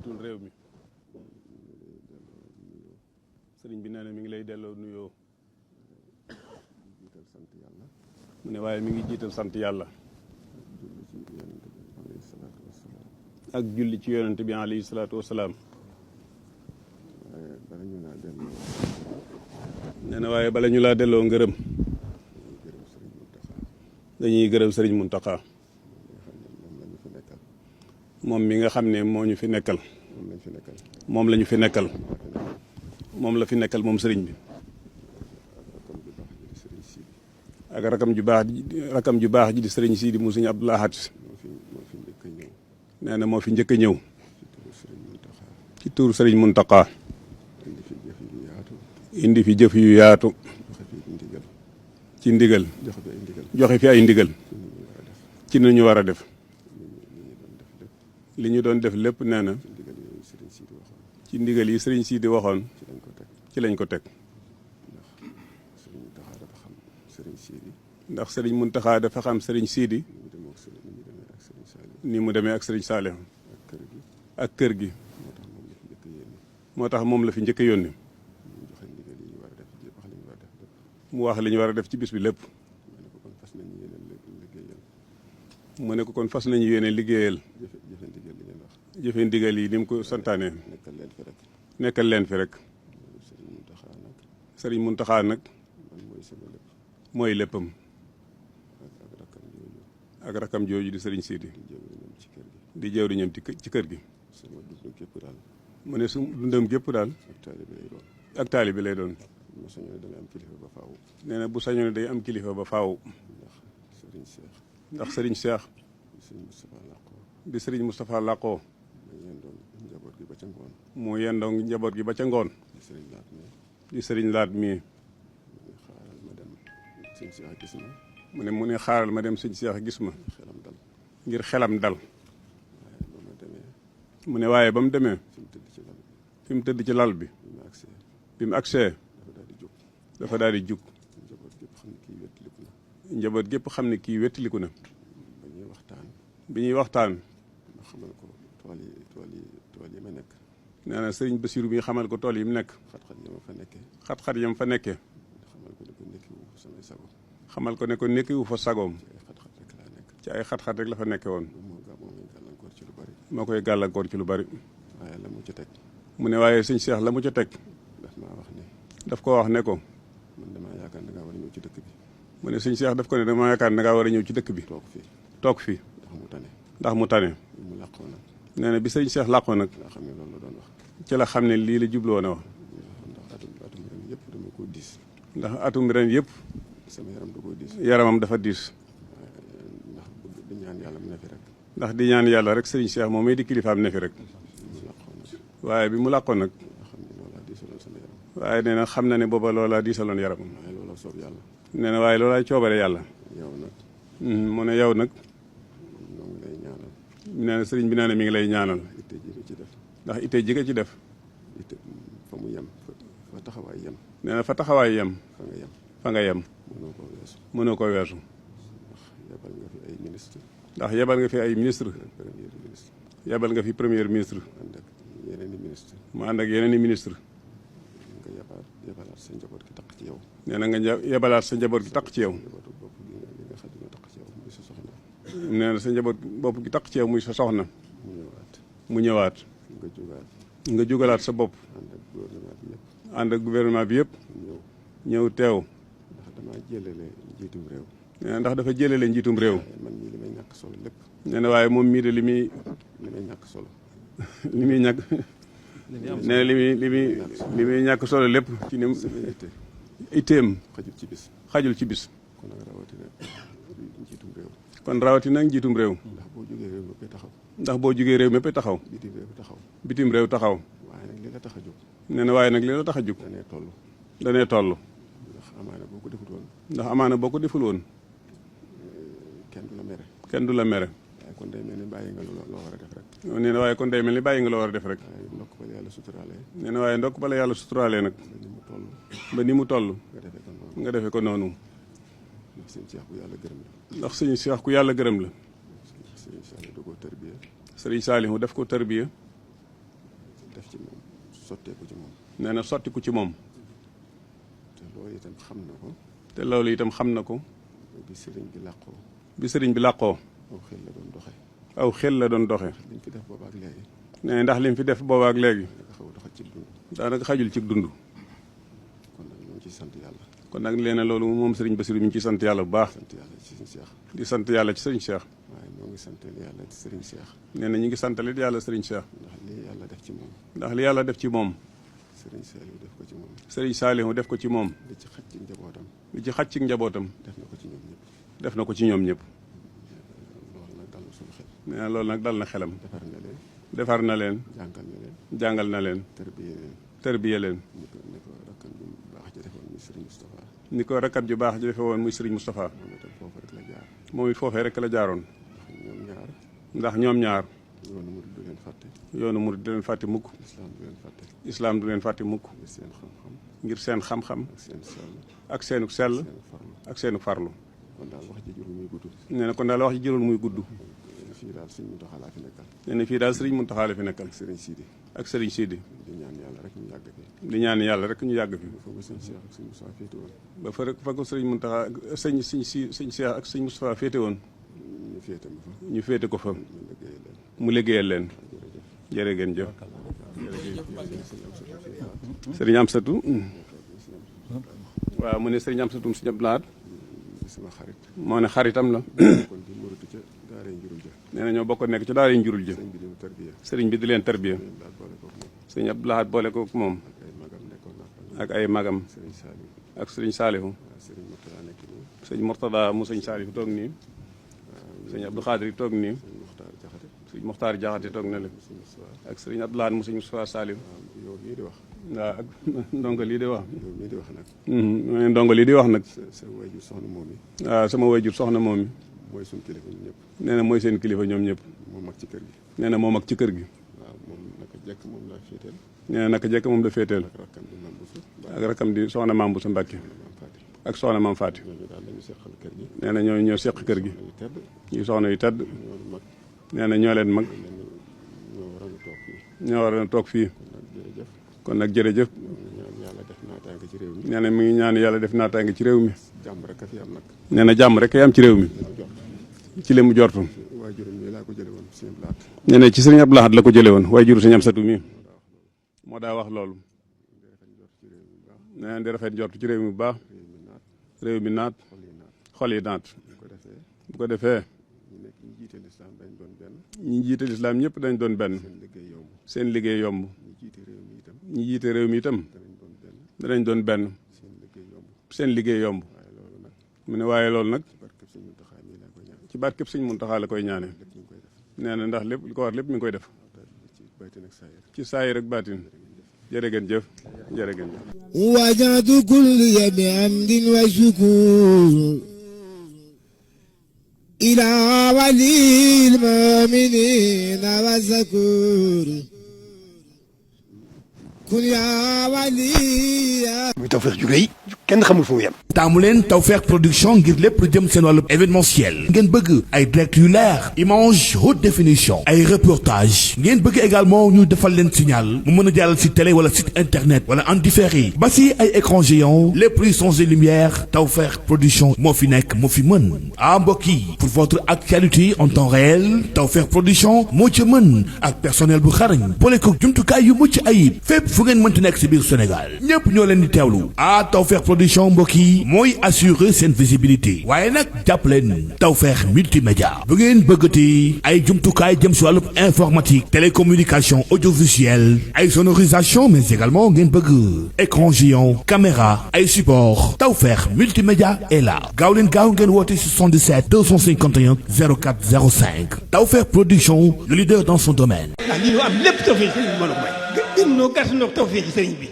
njiitul réew mi sëriñ bi nee na mi ngi lay delloo nuyoo mu ne waaye mi ngi jiital sant yàlla ak julli ci yonent bi alayhi salaatu wasalaam nee na waaye bala ñu laa delloo ngërëm dañuy gërëm sëriñ Muntaxa moom mi nga xam ne moo ñu fi nekkal moom la ñu fi nekkal moom la fi nekkal moom sëriñ bi ak rakam ju baax ji di sëriñ Sidi mu sëriñ Abdou Lahad nee na moo fi njëkk a ñëw ci tuur sëriñ Muntaxa indi fi jëf yu yaatu ci ndigal joxe fi ay ndigal ci nu ñu war a def li ñu doon def lépp nee na ci ndigal yi sëriñ Sidi waxoon ci lañ ko teg ndax sëriñ Muntaxa dafa xam sëriñ Sidi ni mu demee ak sëriñ Saalih ak kër gi moo tax moom la fi njëkk a yónni mu wax li ñu war a def ci bis bi lépp mu ne ko kon fas nañu yéene liggéeyal jëfe ndigal yi ni mu ko santaane nekkal leen fi rek sëriñ Muntaxa nag mooy léppam ak rakam jooju di sëriñ Sidi di jëw di ñoom ci kër gi mu ne su dundam gépp daal ak taalibe bi lay doon nee na bu sañoon day am kilifa ba faaw ndax sëriñ Cheikh bi sëriñ Moustapha làqoo mu yendoon njaboot gi ba ca ngoon di sëriñ Laat mii mu ne xaaral ma dem sëñ Cheikh gis ma ngir xelam dal mu ne waaye ba mu demee fi mu tëdd ci lal bi bi mu agsee dafa daal di jug njaboot gépp xam ne kii wettiliku na bi ñuy waxtaan nee na sëriñ Basiru bi xamal ko tool yi mu nekk xat-xat yam fa nekkee xamal ko ne ko nekkiwu fa sagoom ci ay xat-xat rek la fa nekke woon moo koy gàllankoor ci lu bari mu ne waaye sëñ Cheikh la mu ca teg daf ko wax ne ko mu ne sëñ Cheikh daf ko ne dama yaakaar da ngaa war a ñëw ci dëkk bi toog fi ndax mu tane nee na bi sëñ Cheikh làqoo nag ci la xam ne lii la jubloo na wax ndax atum ren yëpp yaramam dafa diis ndax di ñaan yàlla rek sëriñ Cheikh moom may di kilifaam ne fi rek waaye bi mu làqoon nag waaye nee na xam na ne booba loola diisaloon yaramam nee na waaye loolaay coobare yàlla mu ne yow nag nee na sëriñ bi nee na mi ngi lay ñaanal ndax itte ji nga ci def nee na fa taxawaay yem fa nga yem mënoo ko weesu ndax yebal nga fi ay ministre yebal nga fi premier ministre mu ànd ak yeneen i ministre nee na nga yebalaat sa njaboot gi taq ci yow nee na sa njaboot bopp gi taq ci yow muy sa soxna mu ñëwaat nga jugalaat sa bopp ànd ak gouvernement bi yëpp ñëw teew nee na ndax dafa jëlale njiitum réew nee na waaye moom mii de li muy ñàkk solo li muy ñàkk nee na li muy ñàkk solo lépp ci ni itteem xajul ci bis kon rawatina njiitum réew ndax boo jógee réew mépp taxaw bitim réew taxaw nee na waaye nag li la tax a jóg danee toll ndax amaana boo ko deful woon kenn du la mere nee na waaye kon day mel ni bàyyi nga loo war a def rek nee na waaye ndokk bala yàlla suturaalee nag ba ni mu toll nga defee ko noonu ndax sëñ Cheikh ku yàlla gërëm la sëriñ Saalihu def ko tarbiya def ci moom sotteeku ci moom. nee na sottiku ci moom. te loolu itam xam na ko. te loolu itam xam na ko. bi sëriñ bi làqoo. bi sëriñ bi làqoo. aw xel la doon doxe. aw xel la doon doxe. liñ fi def boobaak léegi. nee ndax lim fi def boobaak léegi. daanaka xajul ci dund. kon nag ñu ngi ciy sant yàlla. kon nag nee na loolu moom sëriñ Bassirou mi ngi ciy sant yàlla bu baax. sant yàlla ci sëriñ Cheikh. di sant yàlla ci sëriñ Cheikh. waaye ñoo ngi santal yàlla ci sëriñ Cheikh. nee na ñu ngi santalit yàlla sëriñ Cheikh. ndax li yàlla def ci moom. ndax li yàlla def ci moom. sëriñ Saliou def ko ci moom. sëriñ Saliou def ko ci moom. li ci xaj ci njabootam. li ci xaj ci njabootam. def na ko ci ñoom ñëpp. def na ko ci ñoom ñëpp. loolu nag dal na suñu xel. nee na loolu nag dal na xelam. defar na leen. defar na leen. jàngal na leen. jàngal na leen. tërbiye leen. tërbiye leen. ni ko rakkam ju baax ji defe woon muy sëriñ Moustapha. ni ko rakkam ju baax ji defe woon muy sëriñ Moustapha. moom itam foofu rek la jaar. moom it foofee rek la jaaroon. ñoom ñaar. ndax ñoom ñaar. yoonu murid du leen fàtte. yoonu murid du leen fàtte mukk. islam du leen fàtte. islam du leen fàtte mukk. ngir seen xam-xam. ngir seen xam-xam. ak seen sell. ak seenu sell. seen farlu. ak seenu farlu. kon daal wax ji jurul muy gudd. nee na kon daal wax ji jërul muy gudd. fii daal sëriñ Mountakha laa fi nekkal. nee na fii daal sëriñ Mountakha la fi nekkal. ak sëriñ Sidi. ak sëriñ Sidi. di ñaan yàlla rek ñu yàgg fi. di ñaan yàlla rek ñu yàgg fi. foofu sëñ Cheikh ak sëñ Moustapha féete woon. ba fa ko sëriñ Mountakha sëñ Cheikh ak sëñ Moustapha féete woon. ñu féete ma fa. ñu féete ko fa. ñu liggéeyal leen. mu liggéeyal leen. jërë ngeen jëf. sëriñ Amsatou. waaw mu ne sëriñ Amsatou si ñëpp laat. sama xarit. moo ne xaritam la. kon di murutu ca daaree njurul ja. nee na ñoo bokk nekk ci daara njurul ja. sëñ bi di mu tarbiya. sëriñ bi di leen tarbiya. daal boole koog moom. sëriñ Abdou Lahad boole ko moom. ak ay magam nekkoon naa fa. ak ay magam. sëriñ Saliou. ak sëriñ Saliou. waaw sëriñ Mourtada nekk nii. sëñ Mourtada mu sëñ Saliou toog nii. sëñ Abdou Khadir toog nii. sëñ Mokhtar Jaxate. sëñ Mokhtar Jaxate toog na la. sëñ Moustapha. ak sëriñ Abdou Lahad mu sëñ Moustapha Saliou. waaw yow mii di wax. waaw ak ndongo lii di wax. yow mii di wax nag. mu ne ndongo lii di wax nag. sa wayjur soxna moom yi. waaw sama wayjur soxna moom mi. mooy suñu kilifa ñun ñëpp. nee na mooy seen kilifa ñoom ñëpp. moom mag ci kër gi. nee na moom ak ci kër gi. waaw moom naka jekk moom laa féeteel. nee na naka jekk moom la féeteel. ak rakkam bi Mame Bousso. ak rakkam di soxna Mame Bousso Mbacke. Mame Faty. ak soxna Mame Faty. ñooñu daal lañu seqal kër gi. nee na ñooñu ñoo seq kër gi. ñu tedd. ñu soxna yu tedd. ñoo mag. nee na ñoo leen mag. ñoo waroon a toog fii. ñoo war a toog fii. kon nag jërëjëf. kon nag jërëjëf. ñaan yàlla def naataange ci réew mi. nee na mi ngi ñaan yàlla def naataange ci réew mi. jàmm rek a fi am nag. nee na jàmm rek am ci réew mi. ci li mu jortu. waajuram mi laa ko jële woon sëñ Abdou Lahad. nee na ci sëriñ Abdou Lahad la ko jële woon waaye juru sëñ Amsatou mi moo daa wax loolu. nee na di rafet jortu ci réew mi bu baax. réew mi naat. xol yi naat. bu ko defee. ñi jiite lislaam dañ doon benn. ñi jiite lislaam ñëpp dañ doon benn. seen liggéey yomb. seen liggéey yomb. ñi jiite réew mi itam. ñi jiite réew mi itam. danañ doon benn. danañ doon benn. seen liggéey yomb. seen liggéey yomb. waaye loolu nag. mu ne waaye loolu nag. barkeb sëñ Mountakha mii laa koy ñaan. ci barkeb sëñ Mountakha la koy ñaane. lépp ñu ngi koy def. nee na ndax lépp li ko war lépp mi ngi koy def. ci baytin ak saayir. ci saayir ak baatin. jërë ngeen jëf. jërë ngeen jëf. وجعت كل بحمد وشكور إلى ولي المؤمنين والذكور كن يا ولي muy Tawfekh ju rëy kenn xamul fu mu yem. taamu leen Tawfekh production ngir lépp lu jëm seen wàllu événementiel ngeen bëgg ay direct yu leer image haute définition ay reportage ngeen bëgg également ñu defal leen signal mu mën a jàllal si télé wala site internet wala en différé ba si ay écran géant lépp luy son et lumière Tawfekh production moo fi nekk moo fi mën ah mbokk yi pour votre actualité en temps réel Tawfekh production moo ci mën ak personnel bu xarañ boole ko jumtukaay yu mucc ayib fépp fu ngeen mënti nekk si biir Sénégal ñépp ñoo leen di teewlu ah Tawfekh production mbokk yi mooy assurer seen visibilité waaye nag jàpp leen Tawfekh multimédia bu ngeen bëggati ay jumtukaay jëm si wàllu informatique télécommunication audiovisuelle ay sonorisation mais également ngeen bëgg écran géant caméra ay support Tawfekh multimédia est là gaaw leen gaaw ngeen woote 77 251 04 05 Tawfekh production le leader dans son domaine. ndax lii ñu am lépp Tawfekh sëriñ bi mën a may. gën noo gàtt noo Tawfekh sëriñ bi.